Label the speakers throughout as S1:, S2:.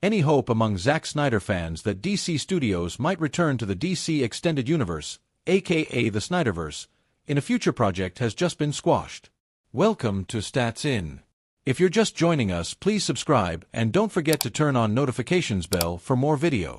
S1: any hope among Zack Snyder fans that DC Studios might return to the DC Extended Universe, aka the Snyderverse, in a future project has just been squashed. Welcome to Stats In. If you're just joining us, please subscribe and don't forget to turn on notifications bell for more video.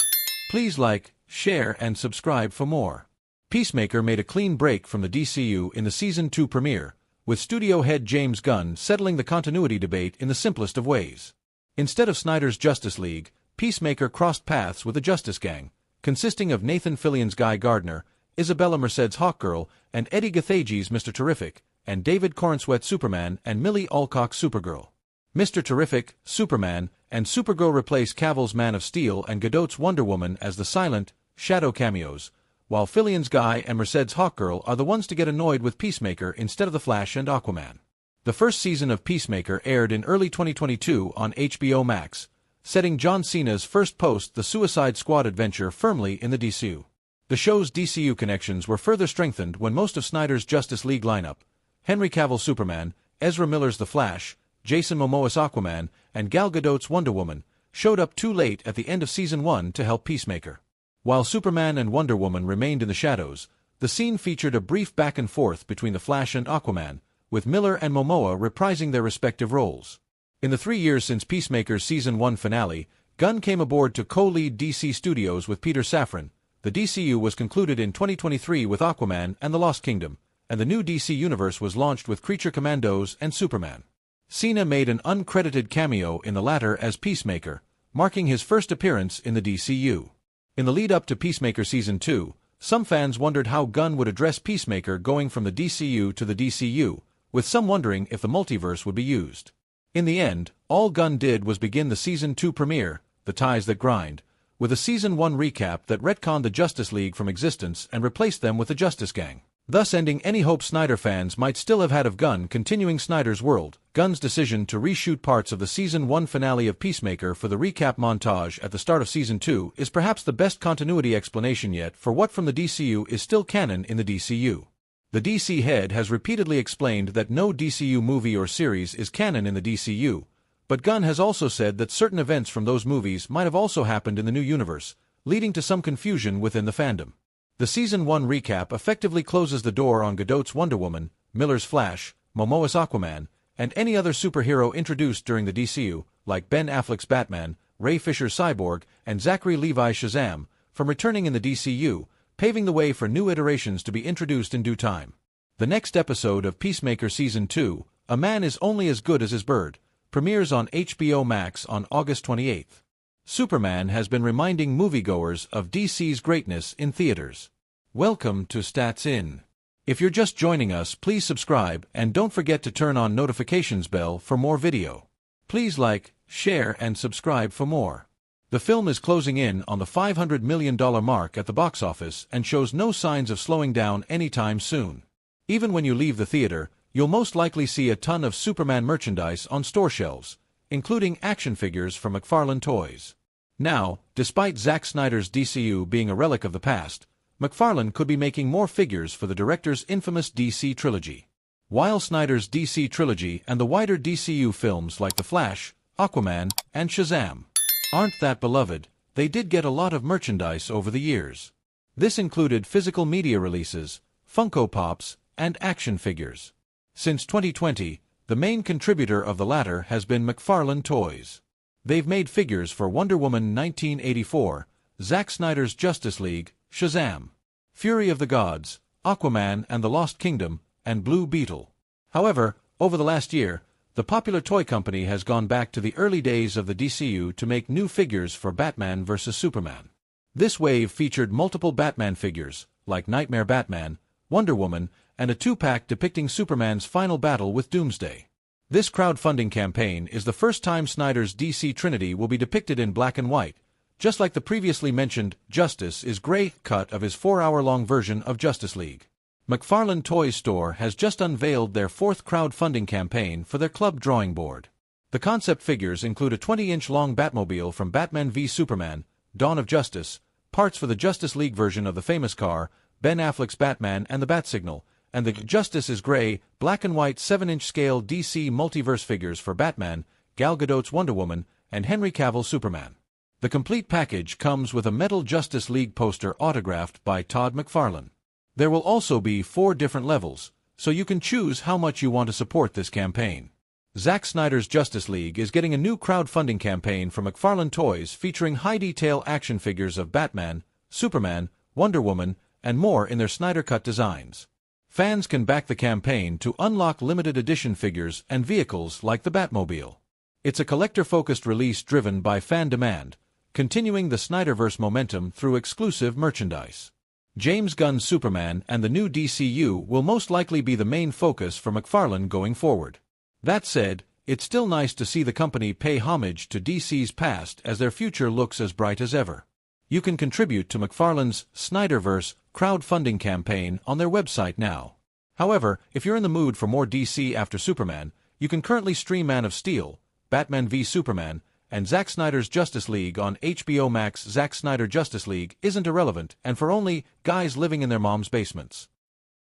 S1: Please like, share and subscribe for more. Peacemaker made a clean break from the DCU in the Season 2 premiere, with studio head James Gunn settling the continuity debate in the simplest of ways. Instead of Snyder's Justice League, Peacemaker crossed paths with a Justice Gang, consisting of Nathan Fillion's Guy Gardner, Isabella Merced's Hawkgirl, and Eddie Gathaigi's Mr. Terrific, and David Corenswet's Superman and Millie Alcock's Supergirl. Mr. Terrific, Superman, and Supergirl replace Cavill's Man of Steel and Gadot's Wonder Woman as the silent, shadow cameos, while Fillion's Guy and Merced's Hawkgirl are the ones to get annoyed with Peacemaker instead of the Flash and Aquaman. The first season of Peacemaker aired in early 2022 on HBO Max, setting John Cena's first post-The Suicide Squad adventure firmly in the DCU. The show's DCU connections were further strengthened when most of Snyder's Justice League lineup, Henry Cavill's Superman, Ezra Miller's The Flash, Jason Momoa's Aquaman, and Gal Gadot's Wonder Woman, showed up too late at the end of Season 1 to help Peacemaker. While Superman and Wonder Woman remained in the shadows, the scene featured a brief back-and-forth between The Flash and Aquaman, with Miller and Momoa reprising their respective roles. In the 3 years since Peacemaker's Season 1 finale, Gunn came aboard to co-lead DC Studios with Peter Safran. The DCU was concluded in 2023 with Aquaman and the Lost Kingdom, and the new DC Universe was launched with Creature Commandos and Superman. Cena made an uncredited cameo in the latter as Peacemaker, marking his first appearance in the DCU. In the lead-up to Peacemaker Season 2, some fans wondered how Gunn would address Peacemaker going from the DCU to the DCU, with some wondering if the multiverse would be used. In the end, all Gunn did was begin the Season 2 premiere, The Ties That Grind, with a Season 1 recap that retconned the Justice League from existence and replaced them with the Justice Gang, thus ending any hope Snyder fans might still have had of Gunn continuing Snyder's world. Gunn's decision to reshoot parts of the Season 1 finale of Peacemaker for the recap montage at the start of Season 2 is perhaps the best continuity explanation yet for what from the DCU is still canon in the DCU. The DC head has repeatedly explained that no DCU movie or series is canon in the DCU, but Gunn has also said that certain events from those movies might have also happened in the new universe, leading to some confusion within the fandom. The Season 1 recap effectively closes the door on Gadot's Wonder Woman, Miller's Flash, Momoa's Aquaman, and any other superhero introduced during the DCU, like Ben Affleck's Batman, Ray Fisher's Cyborg, and Zachary Levi's Shazam, from returning in the DCU, paving the way for new iterations to be introduced in due time. The next episode of Peacemaker Season 2, A Man Is Only As Good As His Bird, premieres on HBO Max on August 28th. Superman has been reminding moviegoers of DC's greatness in theaters. Welcome to Stats In. If you're just joining us, please subscribe and don't forget to turn on notifications bell for more video. Please like, share and subscribe for more. The film is closing in on the $500 million mark at the box office and shows no signs of slowing down anytime soon. Even when you leave the theater, you'll most likely see a ton of Superman merchandise on store shelves, including action figures from McFarlane Toys. Now, despite Zack Snyder's DCU being a relic of the past, McFarlane could be making more figures for the director's infamous DC trilogy. While Snyder's DC trilogy and the wider DCU films like The Flash, Aquaman, and Shazam aren't that beloved, they did get a lot of merchandise over the years. This included physical media releases, Funko Pops, and action figures. Since 2020, the main contributor of the latter has been McFarlane Toys. They've made figures for Wonder Woman 1984, Zack Snyder's Justice League, Shazam, Fury of the Gods, Aquaman and the Lost Kingdom, and Blue Beetle. However, over the last year, the popular toy company has gone back to the early days of the DCU to make new figures for Batman vs. Superman. This wave featured multiple Batman figures, like Nightmare Batman, Wonder Woman, and a 2-pack depicting Superman's final battle with Doomsday. This crowdfunding campaign is the first time Snyder's DC Trinity will be depicted in black and white, just like the previously mentioned Justice is Gray cut of his 4-hour-long version of Justice League. McFarlane Toys Store has just unveiled their 4th crowdfunding campaign for their club drawing board. The concept figures include a 20-inch long Batmobile from Batman v Superman, Dawn of Justice, parts for the Justice League version of the famous car, Ben Affleck's Batman and the Bat-Signal, and the Justice is Gray, black and white 7-inch scale DC multiverse figures for Batman, Gal Gadot's Wonder Woman, and Henry Cavill's Superman. The complete package comes with a metal Justice League poster autographed by Todd McFarlane. There will also be 4 different levels, so you can choose how much you want to support this campaign. Zack Snyder's Justice League is getting a new crowdfunding campaign from McFarlane Toys featuring high-detail action figures of Batman, Superman, Wonder Woman, and more in their Snyder Cut designs. Fans can back the campaign to unlock limited edition figures and vehicles like the Batmobile. It's a collector-focused release driven by fan demand, continuing the Snyderverse momentum through exclusive merchandise. James Gunn's Superman and the new DCU will most likely be the main focus for McFarlane going forward. That said, it's still nice to see the company pay homage to DC's past as their future looks as bright as ever. You can contribute to McFarlane's Snyderverse crowdfunding campaign on their website now. However, if you're in the mood for more DC after Superman, you can currently stream Man of Steel, Batman v Superman, and Zack Snyder's Justice League on HBO Max. Zack Snyder Justice League isn't irrelevant and for only guys living in their mom's basements.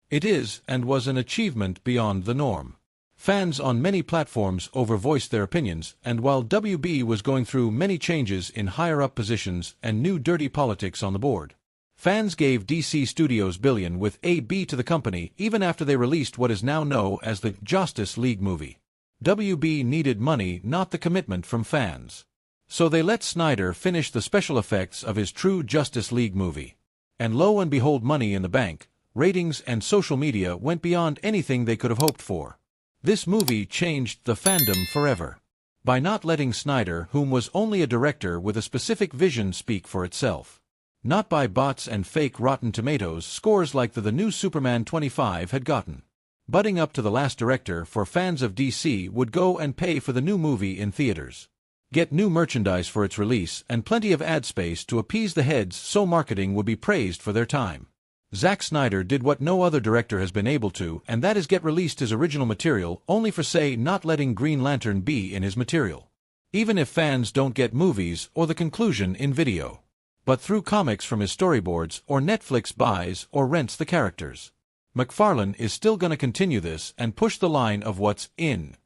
S1: It is and was an achievement beyond the norm. Fans on many platforms overvoiced their opinions, and while WB was going through many changes in higher-up positions and new dirty politics on the board, fans gave DC Studios billion with a B to the company even after they released what is now known as the Justice League movie. WB needed money, not the commitment from fans. So they let Snyder finish the special effects of his true Justice League movie. And lo and behold, money in the bank, ratings and social media went beyond anything they could have hoped for. This movie changed the fandom forever. By not letting Snyder, whom was only a director with a specific vision, speak for itself. Not by bots and fake Rotten Tomatoes scores like the new Superman 25 had gotten. Butting up to the last director for fans of DC would go and pay for the new movie in theaters. Get new merchandise for its release and plenty of ad space to appease the heads, so marketing would be praised for their time. Zack Snyder did what no other director has been able to, and that is get released his original material only for, say, not letting Green Lantern be in his material. Even if fans don't get movies or the conclusion in video, but through comics from his storyboards, or Netflix buys or rents the characters. McFarlane is still gonna continue this and push the line of what's in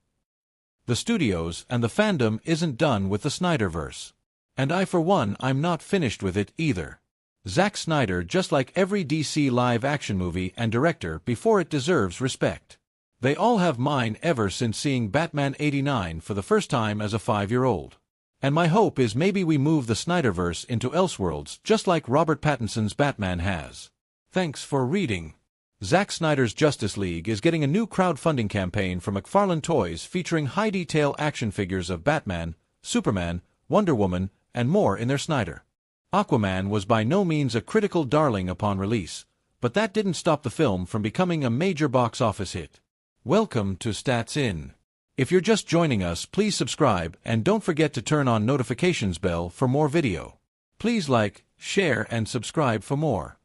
S1: the studios, and the fandom isn't done with the Snyderverse. And I, for one, I'm not finished with it either. Zack Snyder, just like every DC live-action movie and director before it, deserves respect. They all have mine ever since seeing Batman '89 for the first time as a 5-year-old. And my hope is maybe we move the Snyderverse into Elseworlds just like Robert Pattinson's Batman has. Thanks for reading. Zack Snyder's Justice League is getting a new crowdfunding campaign from McFarlane Toys featuring high-detail action figures of Batman, Superman, Wonder Woman, and more in their Snyder. Aquaman was by no means a critical darling upon release, but that didn't stop the film from becoming a major box office hit. Welcome to Stats In. If you're just joining us, please subscribe and don't forget to turn on notifications bell for more video. Please like, share and subscribe for more.